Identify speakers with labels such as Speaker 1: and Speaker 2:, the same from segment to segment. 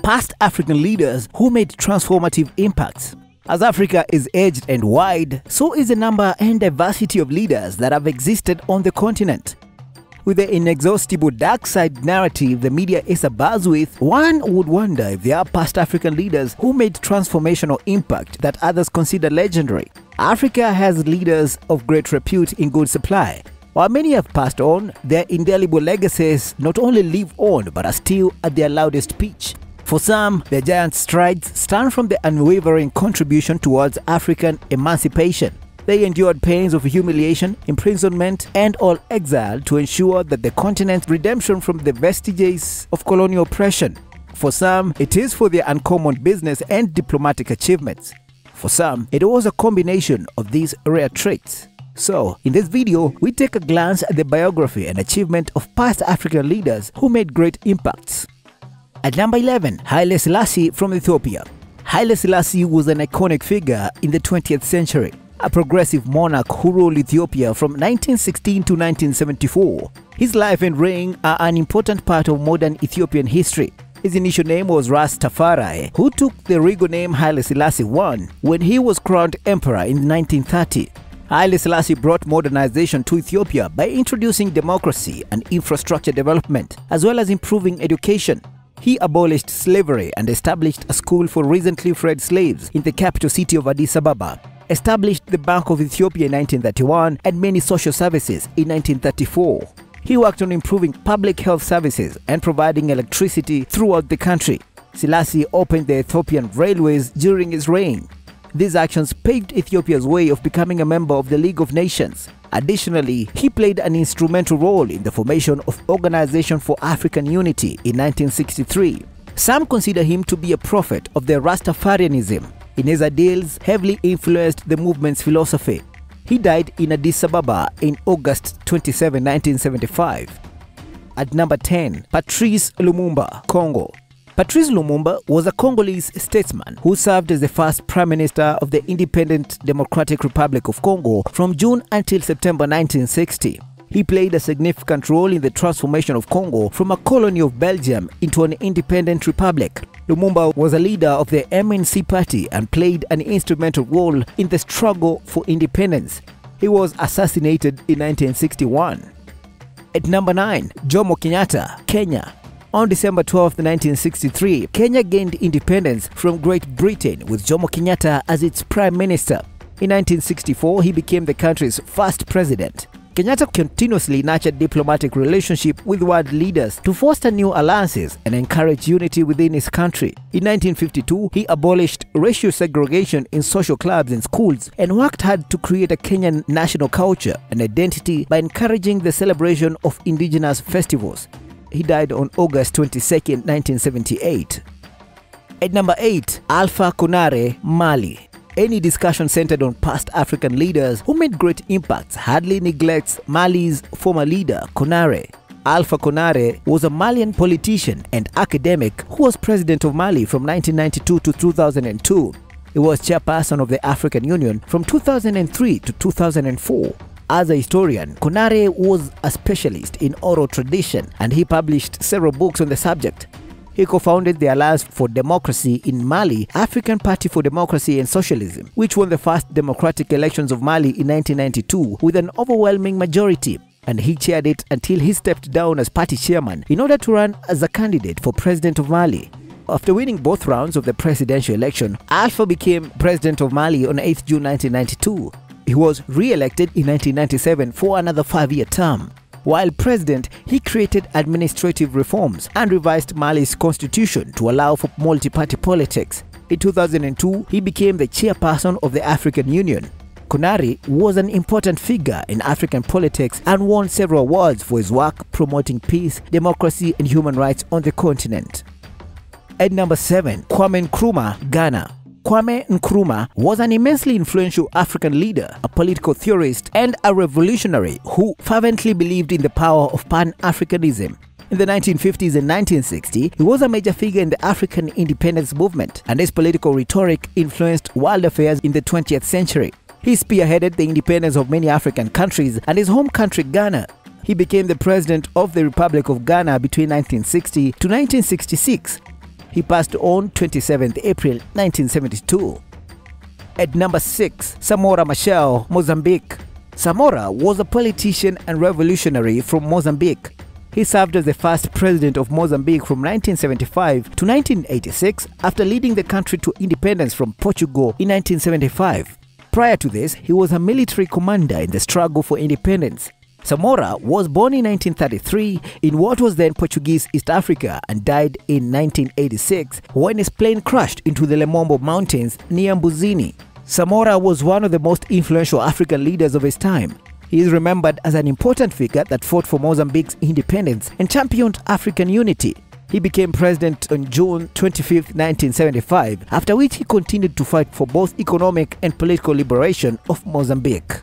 Speaker 1: past African leaders who made transformative impacts. As Africa is aged and wide, so is the number and diversity of leaders that have existed on the continent. With the inexhaustible dark side narrative the media is abuzz with, one would wonder if there are past African leaders who made transformational impact that others consider legendary. Africa has leaders of great repute in good supply. While many have passed on, their indelible legacies not only live on but are still at their loudest pitch. For some, their giant strides stand from the unwavering contribution towards African emancipation. They endured pains of humiliation, imprisonment, and/or exile to ensure that the continent's redemption from the vestiges of colonial oppression. For some, it is for their uncommon business and diplomatic achievements. For some, it was a combination of these rare traits. So, in this video, we take a glance at the biography and achievement of past African leaders who made great impacts. At number 11, Haile Selassie from Ethiopia. Haile Selassie was an iconic figure in the 20th century, a progressive monarch who ruled Ethiopia from 1916 to 1974. His life and reign are an important part of modern Ethiopian history. His initial name was Rastafari, who took the regal name Haile Selassie I when he was crowned emperor in 1930. Haile Selassie brought modernization to Ethiopia by introducing democracy and infrastructure development, as well as improving education. He abolished slavery and established a school for recently freed slaves in the capital city of Addis Ababa, established the Bank of Ethiopia in 1931 and many social services in 1934. He worked on improving public health services and providing electricity throughout the country. Selassie opened the Ethiopian railways during his reign. These actions paved Ethiopia's way of becoming a member of the League of Nations. Additionally, he played an instrumental role in the formation of Organization for African Unity in 1963. Some consider him to be a prophet of the Rastafarianism. In his ideals, heavily influenced the movement's philosophy. He died in Addis Ababa in August 27, 1975. At number 10, Patrice Lumumba, Congo. Patrice Lumumba was a Congolese statesman who served as the first Prime Minister of the Independent Democratic Republic of Congo from June until September 1960. He played a significant role in the transformation of Congo from a colony of Belgium into an independent republic. Lumumba was a leader of the MNC party and played an instrumental role in the struggle for independence. He was assassinated in 1961. At number 9, Jomo KENYATTA, Kenya. On December 12, 1963, Kenya gained independence from Great Britain with Jomo KENYATTA as its prime minister. In 1964, he became the country's first president. KENYATTA continuously nurtured diplomatic relationships with world leaders to foster new alliances and encourage unity within his country. In 1952, he abolished racial segregation in social clubs and schools and worked hard to create a Kenyan national culture and identity by encouraging the celebration of indigenous festivals. He died on August 22, 1978. At number 8, Alpha Konaré, Mali. Any discussion centered on past African leaders who made great impacts hardly neglects Mali's former leader, Konaré. Alpha Konaré was a Malian politician and academic who was president of Mali from 1992 to 2002. He was chairperson of the African Union from 2003 to 2004. As a historian, Konaré was a specialist in oral tradition and he published several books on the subject. He co-founded the Alliance for Democracy in Mali, African Party for Democracy and Socialism, which won the first democratic elections of Mali in 1992 with an overwhelming majority, and he chaired it until he stepped down as party chairman in order to run as a candidate for president of Mali. After winning both rounds of the presidential election, Alpha became president of Mali on 8 June 1992. He was re-elected in 1997 for another 5-year term. While president, he created administrative reforms and revised Mali's constitution to allow for multi-party politics. In 2002, he became the chairperson of the African Union. Konaré was an important figure in African politics and won several awards for his work promoting peace, democracy, and human rights on the continent. At number 7, KWAME Nkrumah, Ghana. KWAME Nkrumah was an immensely influential African leader, a political theorist, and a revolutionary who fervently believed in the power of Pan-Africanism. In the 1950s and 1960s, he was a major figure in the African independence movement, and his political rhetoric influenced world affairs in the 20th century. He spearheaded the independence of many African countries and his home country, Ghana. He became the president of the Republic of Ghana between 1960 to 1966. He passed on 27th April 1972. At number 6, SAMORA MACHEL, Mozambique. SAMORA was a politician and revolutionary from Mozambique. He served as the first president of Mozambique from 1975 to 1986 after leading the country to independence from Portugal in 1975. Prior to this, he was a military commander in the struggle for independence. SAMORA was born in 1933 in what was then Portuguese East Africa and died in 1986 when his plane crashed into the Lemombo Mountains near Mbuzini. SAMORA was one of the most influential African leaders of his time. He is remembered as an important figure that fought for Mozambique's independence and championed African unity. He became president on June 25, 1975, after which he continued to fight for both economic and political liberation of Mozambique.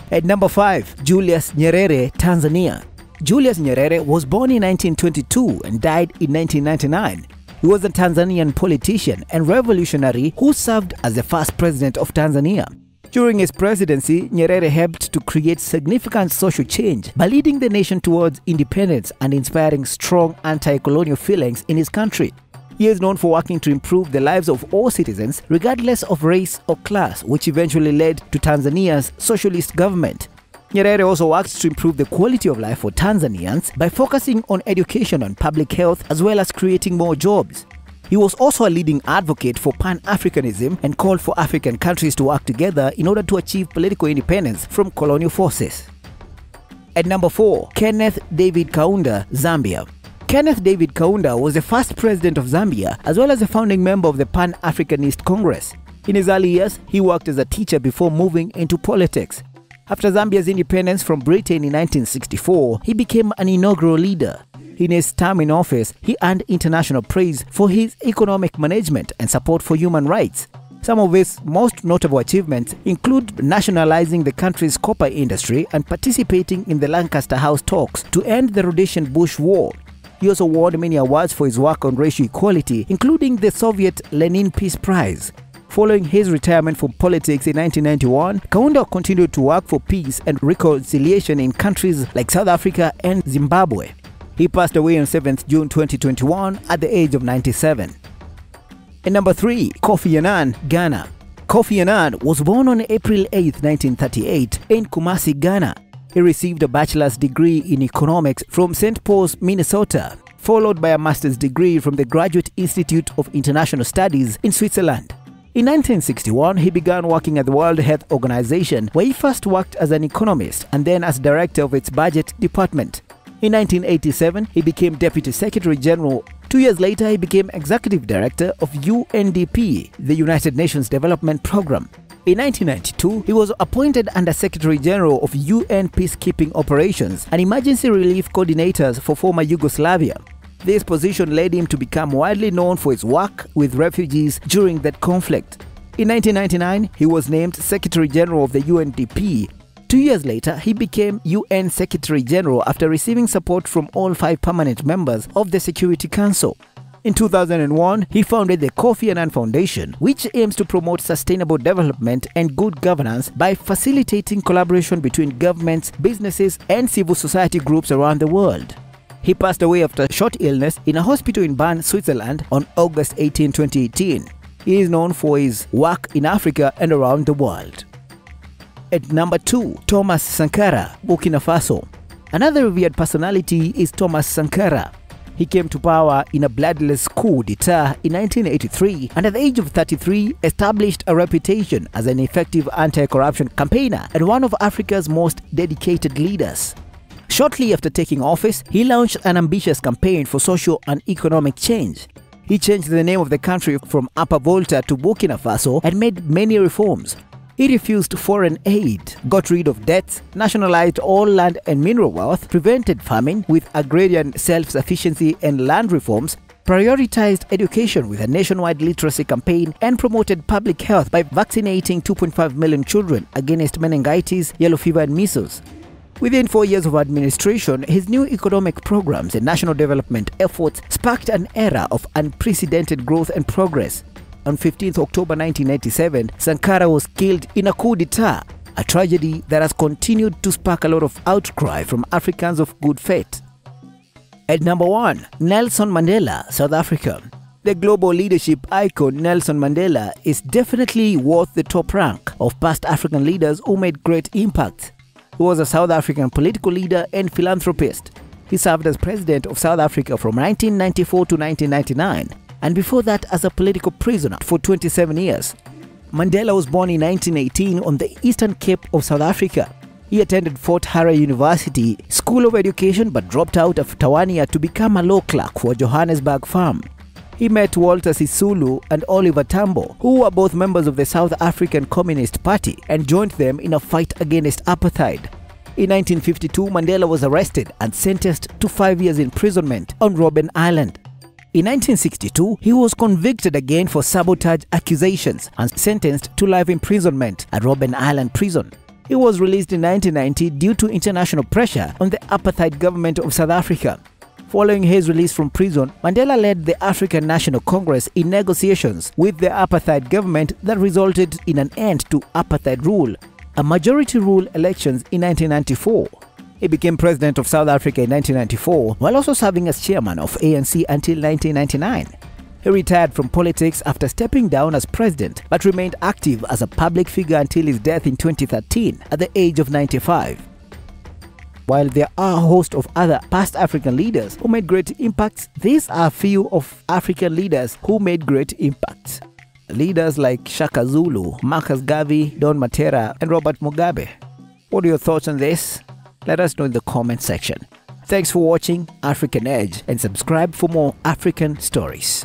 Speaker 1: At number 5, Julius Nyerere, Tanzania. Julius Nyerere was born in 1922 and died in 1999. He was a Tanzanian politician and revolutionary who served as the first president of Tanzania. During his presidency, Nyerere helped to create significant social change by leading the nation towards independence and inspiring strong anti-colonial feelings in his country. He is known for working to improve the lives of all citizens regardless of race or class, which eventually led to Tanzania's socialist government. Nyerere also worked to improve the quality of life for Tanzanians by focusing on education and public health as well as creating more jobs. He was also a leading advocate for Pan-Africanism and called for African countries to work together in order to achieve political independence from colonial forces. At number 4, Kenneth David Kaunda, Zambia. Kenneth David Kaunda was the first president of Zambia as well as a founding member of the Pan-Africanist Congress. In his early years, he worked as a teacher before moving into politics. After Zambia's independence from Britain in 1964, he became an inaugural leader. In his term in office, he earned international praise for his economic management and support for human rights. Some of his most notable achievements include nationalizing the country's copper industry and participating in the Lancaster House talks to end the Rhodesian Bush War. He also won many awards for his work on racial equality, including the Soviet Lenin Peace Prize. Following his retirement from politics in 1991, Kaunda continued to work for peace and reconciliation in countries like South Africa and Zimbabwe. He passed away on 7th June 2021 at the age of 97. And number 3, Kofi Annan, Ghana. Kofi Annan was born on April 8, 1938 in Kumasi, Ghana. He received a bachelor's degree in economics from St. Paul's, Minnesota, followed by a master's degree from the Graduate Institute of International Studies in Switzerland. In 1961, he began working at the World Health Organization, where he first worked as an economist and then as director of its budget department. In 1987, he became Deputy Secretary General. 2 years later, he became Executive Director of UNDP, the United Nations Development Programme. In 1992, he was appointed Under Secretary General of UN Peacekeeping Operations and Emergency Relief Coordinators for former Yugoslavia. This position led him to become widely known for his work with refugees during that conflict. In 1999, he was named Secretary General of the UNDP. 2 years later, he became UN Secretary General after receiving support from all 5 permanent members of the Security Council. In 2001, he founded the Kofi Annan Foundation, which aims to promote sustainable development and good governance by facilitating collaboration between governments, businesses, and civil society groups around the world. He passed away after a short illness in a hospital in Bern, Switzerland on August 18, 2018. He is known for his work in Africa and around the world. At number 2, Thomas Sankara, Burkina Faso. Another revered personality is Thomas Sankara. He came to power in a bloodless coup d'etat in 1983 and at the age of 33 established a reputation as an effective anti-corruption campaigner and one of Africa's most dedicated leaders. Shortly after taking office, he launched an ambitious campaign for social and economic change. He changed the name of the country from Upper Volta to Burkina Faso and made many reforms. He refused foreign aid, got rid of debts, nationalized all land and mineral wealth, prevented famine with agrarian self-sufficiency and land reforms, prioritized education with a nationwide literacy campaign, and promoted public health by vaccinating 2.5 million children against meningitis, yellow fever, and measles. Within 4 years of administration, his new economic programs and national development efforts sparked an era of unprecedented growth and progress. On 15th October 1997, Sankara was killed in a coup d'etat, a tragedy that has continued to spark a lot of outcry from Africans of good faith. At number 1, Nelson Mandela, South Africa. The global leadership icon Nelson Mandela is definitely worth the top rank of past African leaders who made great impact. He was a South African political leader and philanthropist. He served as president of South Africa from 1994 to 1999, and before that as a political prisoner for 27 years. Mandela was born in 1918 on the Eastern Cape of South Africa. He attended Fort Hare University School of Education but dropped out after 1 year to become a law clerk for Johannesburg firm. He met Walter Sisulu and Oliver Tambo, who were both members of the South African Communist Party, and joined them in a fight against apartheid. In 1952, Mandela was arrested and sentenced to 5 years imprisonment on Robben Island. In 1962, he was convicted again for sabotage accusations and sentenced to life imprisonment at Robben Island Prison. He was released in 1990 due to international pressure on the apartheid government of South Africa. Following his release from prison, Mandela led the African National Congress in negotiations with the apartheid government that resulted in an end to apartheid rule, a majority rule elections in 1994. He became president of South Africa in 1994, while also serving as chairman of ANC until 1999. He retired from politics after stepping down as president, but remained active as a public figure until his death in 2013 at the age of 95. While there are a host of other past African leaders who made great impacts, these are a few of African leaders who made great impacts. Leaders like Shaka Zulu, Marcus Garvey, Don Matera, and Robert Mugabe. What are your thoughts on this? Let us know in the comment section. Thanks for watching African Edge, and subscribe for more African stories.